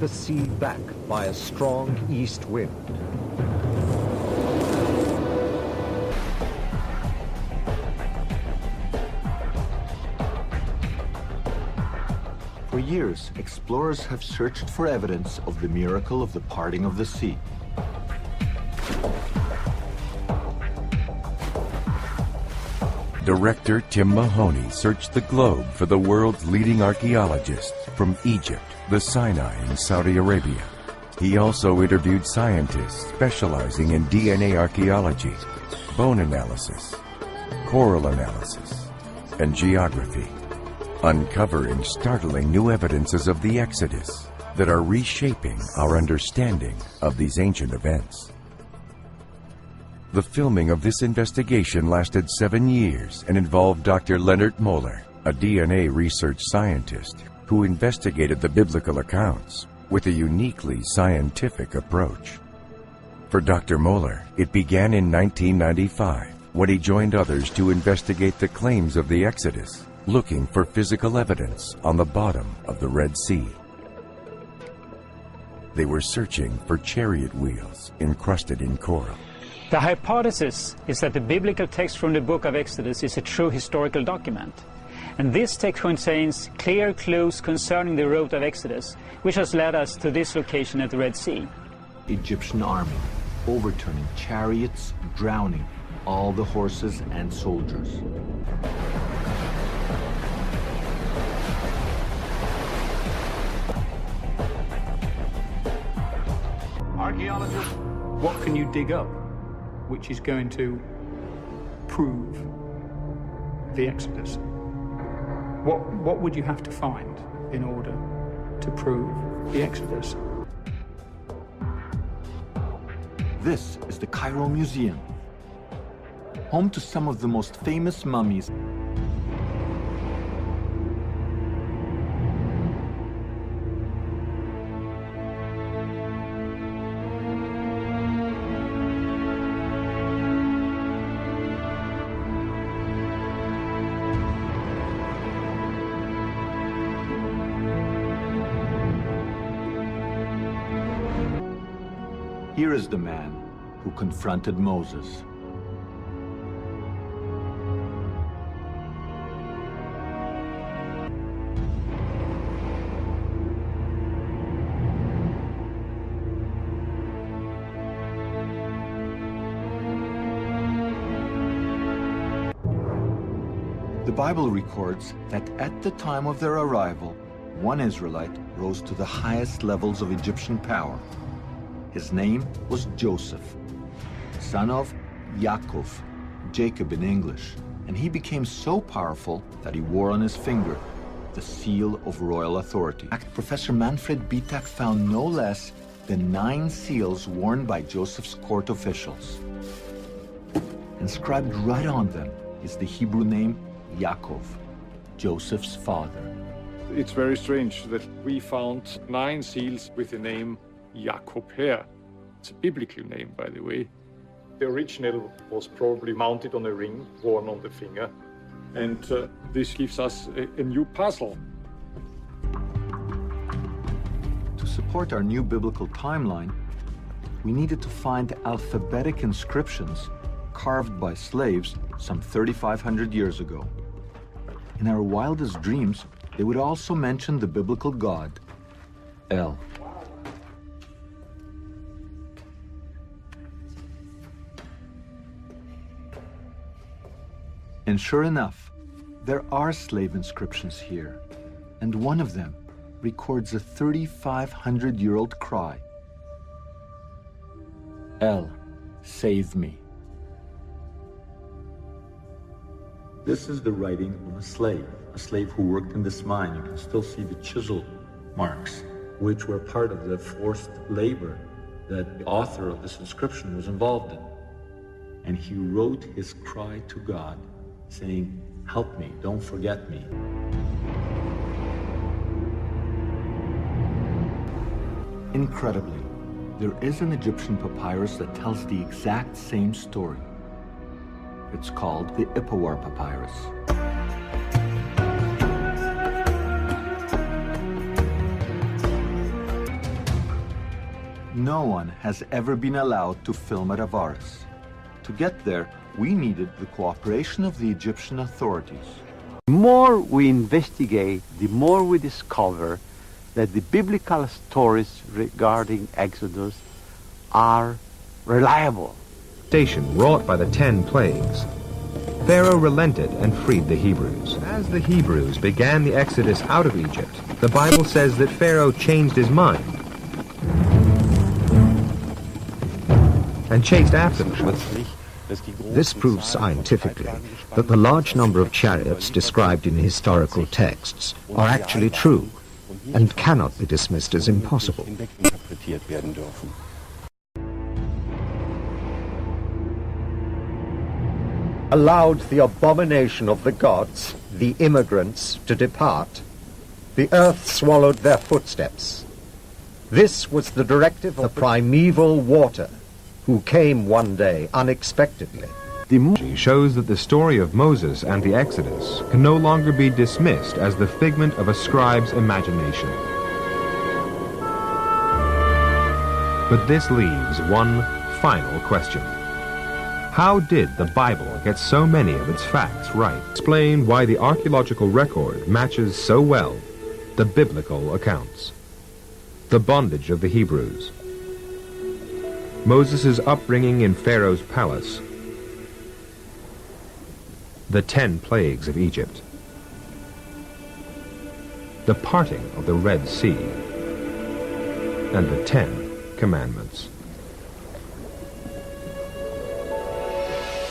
the sea back by a strong east wind. For years, explorers have searched for evidence of the miracle of the parting of the sea. Director Tim Mahoney searched the globe for the world's leading archaeologists from Egypt, the Sinai, and Saudi Arabia. He also interviewed scientists specializing in DNA archaeology, bone analysis, coral analysis, and geography, uncovering startling new evidences of the Exodus that are reshaping our understanding of these ancient events. The filming of this investigation lasted 7 years and involved Dr. Leonard Moeller, a DNA research scientist who investigated the biblical accounts with a uniquely scientific approach. For Dr. Moeller, it began in 1995 when he joined others to investigate the claims of the Exodus, looking for physical evidence on the bottom of the Red Sea. They were searching for chariot wheels encrusted in coral. The hypothesis is that the biblical text from the book of Exodus is a true historical document. And this text contains clear clues concerning the route of Exodus, which has led us to this location at the Red Sea. Egyptian army, overturning chariots, drowning all the horses and soldiers. Archaeologists, what can you dig up which is going to prove the Exodus? What would you have to find in order to prove the Exodus? This is the Cairo Museum, home to some of the most famous mummies. Here is the man who confronted Moses. The Bible records that at the time of their arrival, one Israelite rose to the highest levels of Egyptian power. His name was Joseph, son of Yaakov, Jacob in English, and he became so powerful that he wore on his finger the seal of royal authority. Professor Manfred Bitak found no less than 9 seals worn by Joseph's court officials. Inscribed right on them is the Hebrew name Yaakov, Joseph's father. It's very strange that we found 9 seals with the name Jacob here. It's a biblical name, by the way. The original was probably mounted on a ring worn on the finger, and this gives us a new puzzle. To support our new biblical timeline, we needed to find alphabetic inscriptions carved by slaves some 3,500 years ago. In our wildest dreams, they would also mention the biblical god, El. And sure enough, there are slave inscriptions here, and one of them records a 3,500-year-old cry. El, save me. This is the writing of a slave who worked in this mine. You can still see the chisel marks, which were part of the forced labor that the author of this inscription was involved in. And he wrote his cry to God, saying, "Help me, don't forget me." Incredibly, there is an Egyptian papyrus that tells the exact same story. It's called the Ipuwer Papyrus. no one has ever been allowed to film at Avaris. To get there, we needed the cooperation of the Egyptian authorities. The more we investigate, the more we discover that the biblical stories regarding Exodus are reliable. Wrought by the 10 plagues, Pharaoh relented and freed the Hebrews. As the Hebrews began the exodus out of Egypt, the Bible says that Pharaoh changed his mind and chased after them. This proves scientifically that the large number of chariots described in historical texts are actually true and cannot be dismissed as impossible. Allowed the abomination of the gods, the immigrants, to depart, the earth swallowed their footsteps. This was the directive of the primeval water, who came one day unexpectedly. The shows that the story of Moses and the Exodus can no longer be dismissed as the figment of a scribe's imagination. But this leaves one final question. How did the Bible get so many of its facts right? Explain why the archaeological record matches so well the biblical accounts. The bondage of the Hebrews, Moses' upbringing in Pharaoh's palace, the 10 plagues of Egypt, the parting of the Red Sea, and the 10 commandments.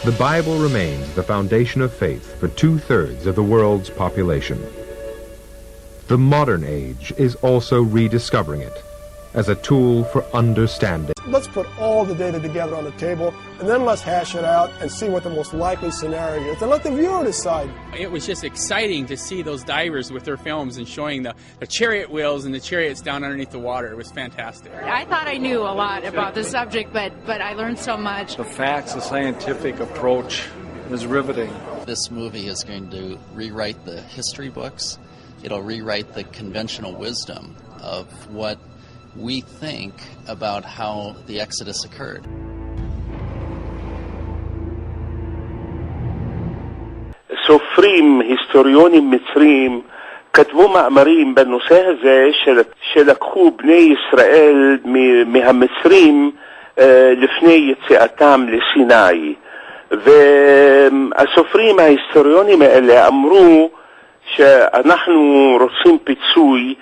The Bible remains the foundation of faith for 2/3 of the world's population. The modern age is also rediscovering it as a tool for understanding. Let's put all the data together on the table, and then let's hash it out and see what the most likely scenario is, and let the viewer decide. It was just exciting to see those divers with their films and showing the chariot wheels and the chariots down underneath the water. It was fantastic. I thought I knew a lot about the subject, but I learned so much. The facts, the scientific approach is riveting. This movie is going to rewrite the history books. It'll rewrite the conventional wisdom of what we think about how the Exodus occurred. סופרים, היסטוריונים מצרים, כתבו מאמרים בנושא הזה שלקחו בני ישראל מהמצרים לפני יציאתם לסיני. והסופרים, ההיסטוריונים האלה אמרו שאנחנו רוצים פיצוי,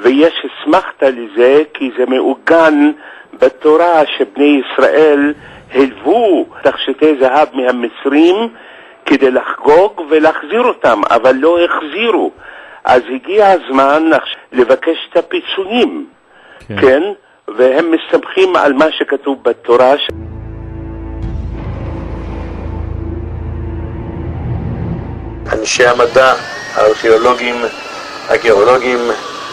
ויש אסמכתה לזה, כי זה מעוגן בתורה שבני ישראל הלוו תכשיטי זהב מהמצרים כדי לחגוג ולהחזיר אותם, אבל לא החזירו. אז הגיע הזמן לבקש את הפיצויים, כן? והם מסתמכים על מה שכתוב בתורה. אנשי המדע, הארכיאולוגים, הגיאולוגים,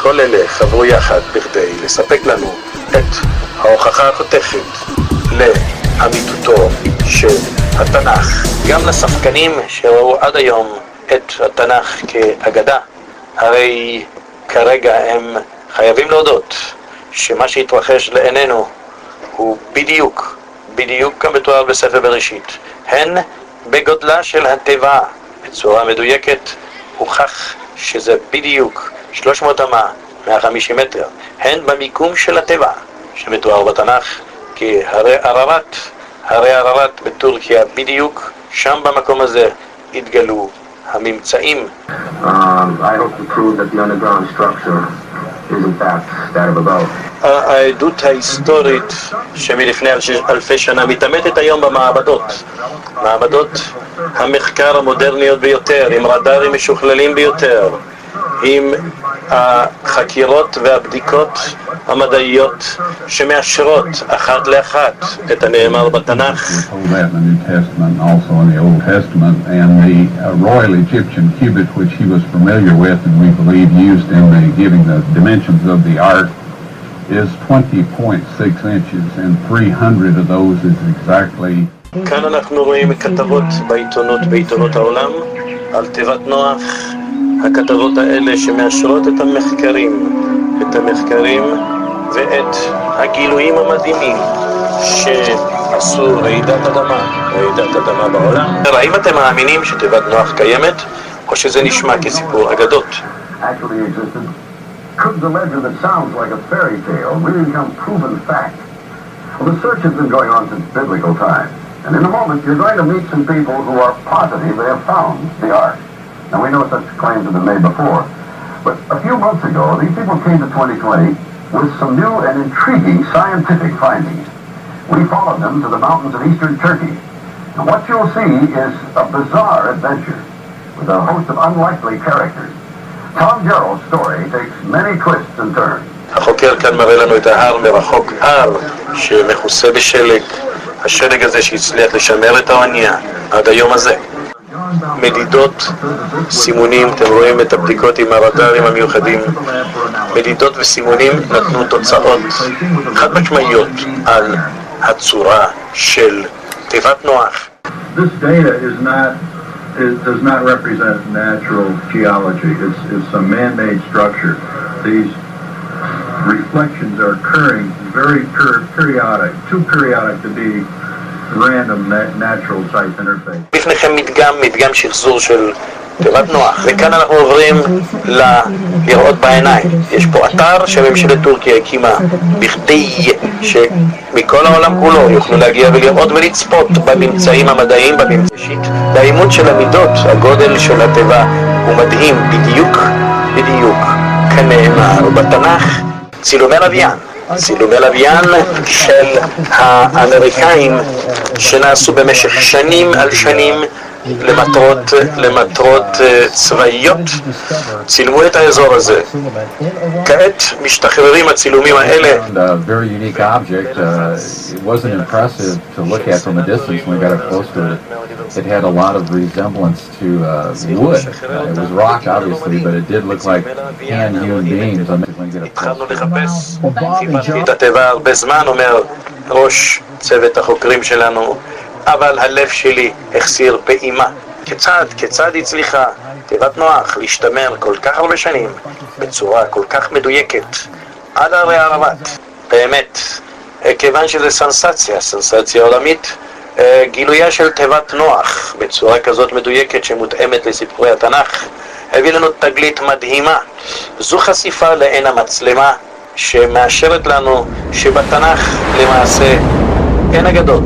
כל אלה חברו יחד בכדי לספק לנו את ההוכחה החותכת לאמיתותו של התנ"ך. גם לספקנים שראו עד היום את התנ"ך כאגדה, הרי כרגע הם חייבים להודות שמה שהתרחש לעינינו הוא בדיוק כמתואר בספר בראשית. הן בגודלה של הטבע בצורה מדויקת הוכח שזה בדיוק 300 אמה, 150 מטר, הן במיקום של הטבע שמתואר בתנ"ך כהרי ערערת בטורקיה, בדיוק שם במקום הזה התגלו הממצאים. I hope to prove that the underground structure is in fact that of a boat. העדות ההיסטורית שמלפני אלפי שנה מתאמתת היום במעבדות. מעבדות המחקר המודרניות ביותר, עם רדארים משוכללים ביותר, עם החקירות והבדיקות המדעיות שמאשרות אחת לאחת את הנאמר בתנ"ך. Royal Egyptian cubit which he was familiar with and we believe used in giving the dimensions of the ark is 20.6 inches and 300 of those is exactly. כאן אנחנו רואים כתבות בעיתונות העולם על תיבת נוח. הכתבות האלה שמאשרות את המחקרים ואת הגילויים המדהימים שעשו רעידת אדמה בעולם. האם אתם מאמינים שתיבת נוח קיימת, או שזה נשמע כסיפור אגדות? Could the legend that sounds like a fairy tale really become proven fact? Well, the search has been going on since biblical times. And in a moment, you're going to meet some people who are positive they have found the ark. Now, we know such claims have been made before. But a few months ago, these people came to 2020 with some new and intriguing scientific findings. We followed them to the mountains of eastern Turkey. And what you'll see is a bizarre adventure with a host of unlikely characters. Tom Jarrell's story takes many twists and turns. החוקר כאן מראה לנו את ההר מרחוק, הר שמכוסה בשלג, השלג הזה שהצליח לשמר את האונייה עד היום הזה. מדידות, סימונים, אתם רואים את הבדיקות עם הרדארים המיוחדים. מדידות וסימונים נתנו תוצאות חד משמעיות על הצורה של תיבת נוח. This data does not represent natural geology. It's a man-made structure. These reflections are occurring very periodic, too periodic to be random natural type interface. בפניכם מדגם שחזור של תיבת נוח, וכאן אנחנו עוברים לראות בעיניים. יש פה אתר שממשלת טורקיה הקימה בכדי שמכל העולם כולו יוכלו להגיע ולראות ולצפות בממצאים המדעיים, בממצאית. והאימות של המידות, הגודל של התיבה הוא מדהים בדיוק כנאמר בתנ"ך. צילומי לוויין של האמריקאים שנעשו במשך שנים על שנים למטרות צבאיות, צילמו את האזור הזה. כעת משתחררים הצילומים האלה. Very unique object. It wasn't impressive to look at from a distance when we got up close to it. It had a lot of resemblance to wood. It was rock, obviously, but it did look like hand-hewn beams. התחלנו לחפש את התיבה הרבה זמן, אומר ראש צוות החוקרים שלנו, אבל הלב שלי החסיר פעימה. כיצד הצליחה תיבת נוח להשתמר כל כך הרבה שנים בצורה כל כך מדויקת עד הרי הרבת? באמת, כיוון שזה סנסציה עולמית, גילויה של תיבת נוח בצורה כזאת מדויקת שמותאמת לסיפורי התנ"ך הביא לנו תגלית מדהימה. זו חשיפה לעין המצלמה שמאשרת לנו שבתנ"ך למעשה אין אגדות,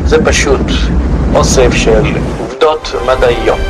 זה פשוט אוסף של עובדות מדעיות.